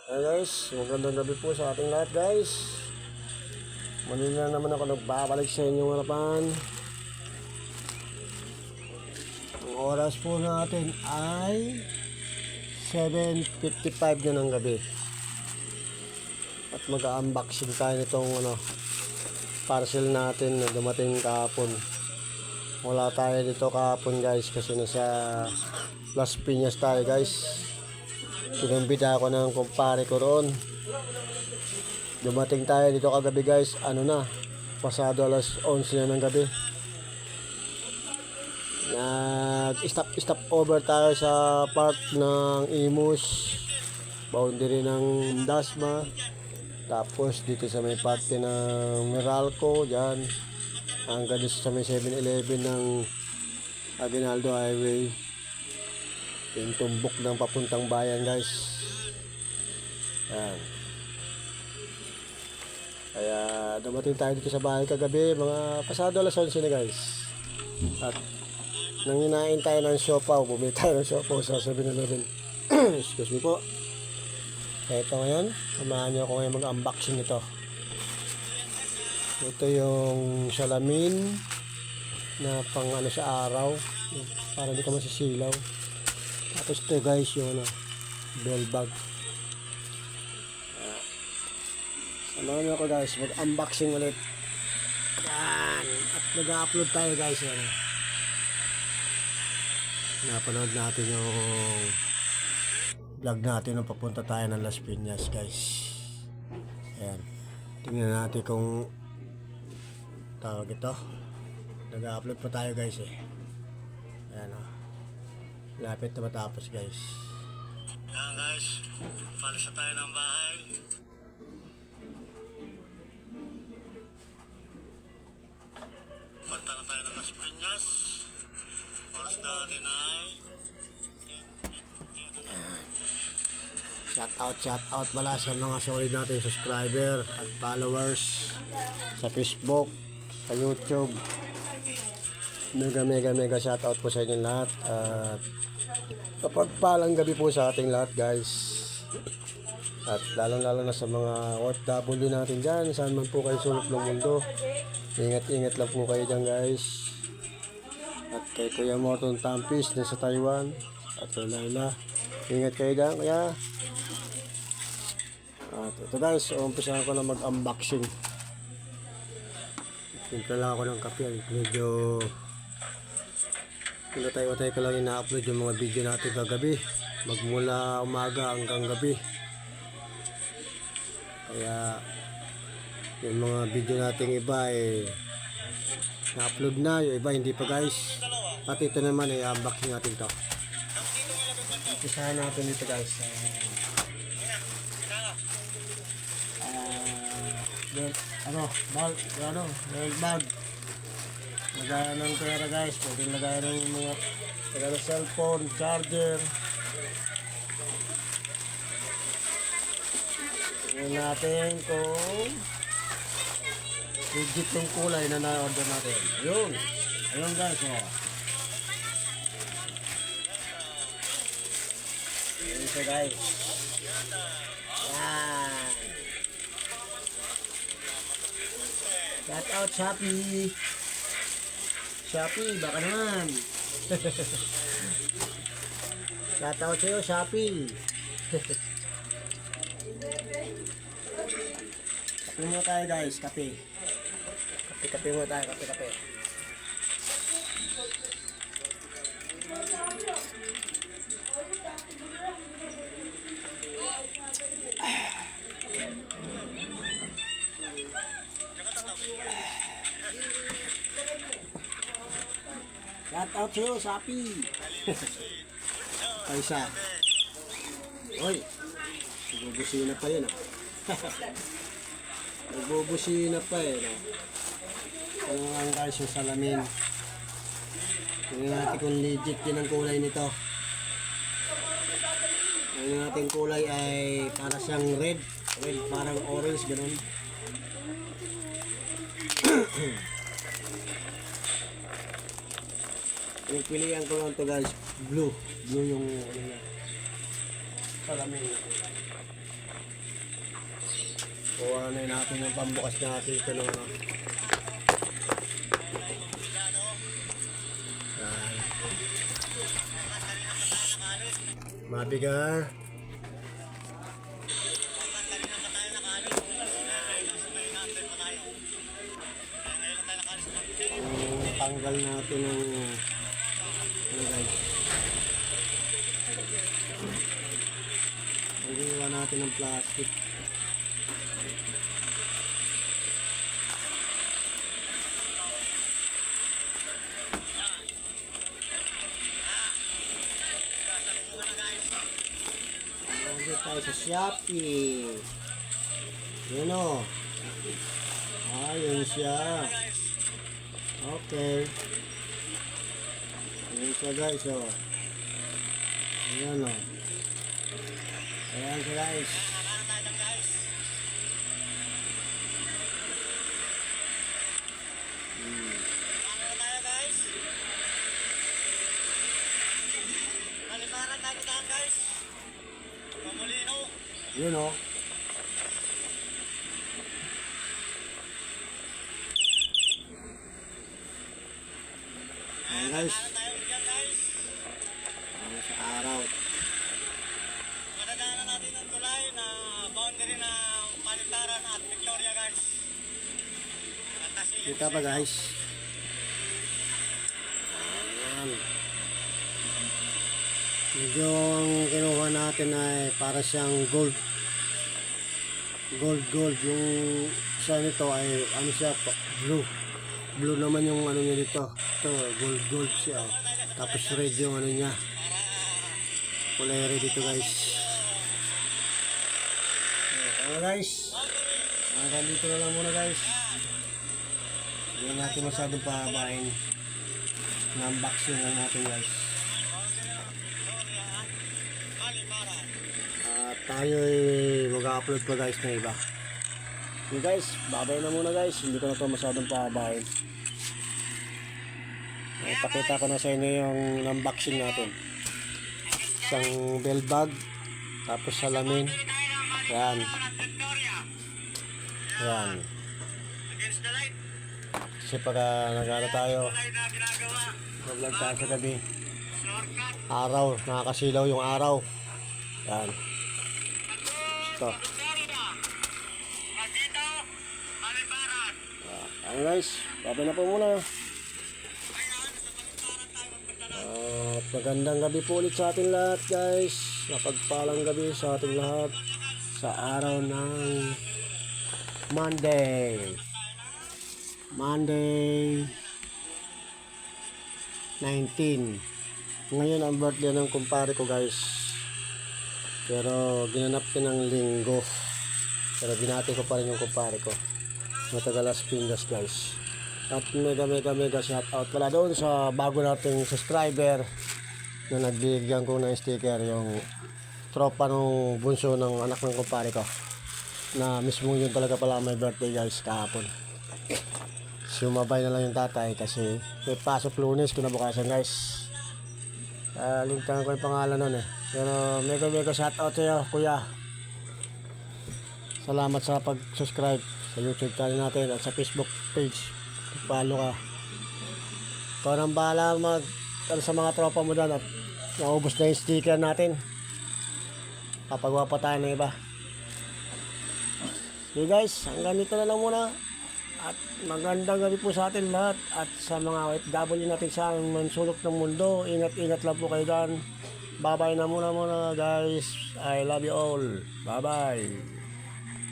Hey guys, magandang gabi po sa ating lahat guys. Muli na naman ako nagbabalik sa inyong harapan. Ang oras po natin ay 7:55 na ng gabi. At mag-unboxing tayo nitong parcel natin na dumating kahapon. Wala tayo dito kahapon guys kasi nasa Las Piñas tayo guys. Pinumbida ako ng kumpare ko roon. Dumating tayo dito kagabi guys. Pasado alas 11 na ng gabi. Nag-stop over tayo sa part ng Imus, boundary ng Dasma. Tapos dito sa may parte ng Meralco, dyan. Hanggang dito sa may 7-Eleven ng Aguinaldo Highway. Yung tumbok ng papuntang bayan guys. Yan. Kaya dumating tayo dito sa bahay kagabi, mga pasado alas 11 na guys. At nanginain tayo ng siopaw, bumili tayo ng siopaw sa 7-Eleven. Excuse me po. Ito ngayon, samahan niyo ako ngayon mag-unboxing nito. Ito yung salamin na pang sa araw, para hindi ka masisilaw. Tapos ito guys yung bell bag. Samahan niyo ako guys, mag-unboxing ulit. Yan. At nag-upload tayo guys. Napanood natin yung vlog natin nung papunta tayo ng Las Piñas guys. Ayan. Tingnan natin kung tawag ito. Nag-upload pa tayo guys Ayan lapit na matapos guys. Ayan guys, palis na tayo ng bahay. Punta na tayo ng Las Piñas. Oras natin ay shout out pala sa mga solid natin subscriber at followers sa Facebook, sa YouTube. Mega shout out po sa inyo lahat. At kapagpalang gabi po sa ating lahat guys. At lalong na sa mga OFW natin dyan, saan man po kayo sulok ng mundo, ingat lang po kayo dyan guys. At kay Kuya Morton Tampis na sa Taiwan, at Laila, ingat kayo dyan kaya. At ito guys, umpisahan ko na mag-unboxing. Tinta lang ako ng kape. Medyo Tayo ko lang ina-upload yung mga video natin kagabi, magmula umaga hanggang gabi. Kaya yung mga video natin iba na-upload na, yung iba hindi pa guys. At ito naman unboxing natin to. Isahan natin dito guys. Bag. Lagayan ng pera guys, pwede lagayan ng mga cellphone, charger. Tingnan natin kung legit yung kulay na na-order natin. Ayun guys Ayun siya guys. Yan. Shout out Shopee, baka naman. Shout out sa'yo, Shopee. Kape muna tayo guys, kape. Kape muna tayo, kape. Shout out sa'yo, Shopee. Paisa. Oy, nagbubusina pa yun Nagbubusina pa Ano lang guys yung salamin. Tingnan natin kung legit din ang kulay nito. Tingnan natin kulay ay para siyang red, parang orange, ganun. Pinagpilihan ko lang to guys, blue yung salamin. Kuha na natin yung pambukas natin ito ng yan. Mabigar. Tanggal natin ng guys. Tanggalin natin ng plastic. Nandito tayo sa Shopee. Yun o. Ayun siya. Okay. Ayun siya guys o. Ayan o. Ayan siya guys. Yun o. Ayan guys. Ayan sa araw. Madadaanan natin ang tulay na boundary na Paliparan at Victoria guys. Kita pa guys. Ayan. Medyo ang kinuha natin ay para siyang gold. Gold. Yung isa nito ay ano siya, blue. Blue naman yung ano niya dito. Ito, gold siya. Tapos red yung ano niya. Kulay red dito guys. Okay guys. Hanggang dito na lang muna guys. Hindi natin masyadong pahabain. Na-unboxing lang natin guys. At tayo mag-upload pa guys na iba. Okay guys, babay na muna guys. Hindi ko na ito masyadong pahabain. Ipakita ko na sa inyo yung unboxing natin. Isang bell bag. Tapos salamin. Yan. Yan. Kasi pagka nag-ano tayo, mag-vlog tayo sa gabi. Araw, nakakasilaw yung araw. Yan. Ito. Ayan guys, babay na po muna. At magandang gabi po ulit sa ating lahat guys. Napagpalang gabi sa ating lahat sa araw ng Monday 19. Ngayon ang birthday ng kumpare ko guys. Pero ginanap ko ng linggo. Pero binati ko pa rin yung kumpare ko. Matagal Las Piñas guys. At mega shout out pala doon sa bago nating subscriber na nagbigyan ko ng sticker, yung tropa ng bunso ng anak ng kumpare ko, na mismo yun talaga pala may birthday guys kahapon. Sumabay na lang yung tatay kasi may pasok Lunes kinabukasan guys. Lintan ko yung pangalan nun eh. Pero mega shout out sa'yo kuya. Salamat sa pag-subscribe sa YouTube channel natin at sa Facebook page. Follow ka. Ikaw nang bahala sa mga tropa mo dyan at naubos na yung sticker natin. Papagawa pa tayo ng iba. Okay guys, hanggang dito na lang muna. At magandang gabi po sa atin lahat. At sa mga OFW natin sa mansulok ng mundo, ingat lang po kayo dyan. Bye bye na muna guys. I love you all. Bye bye.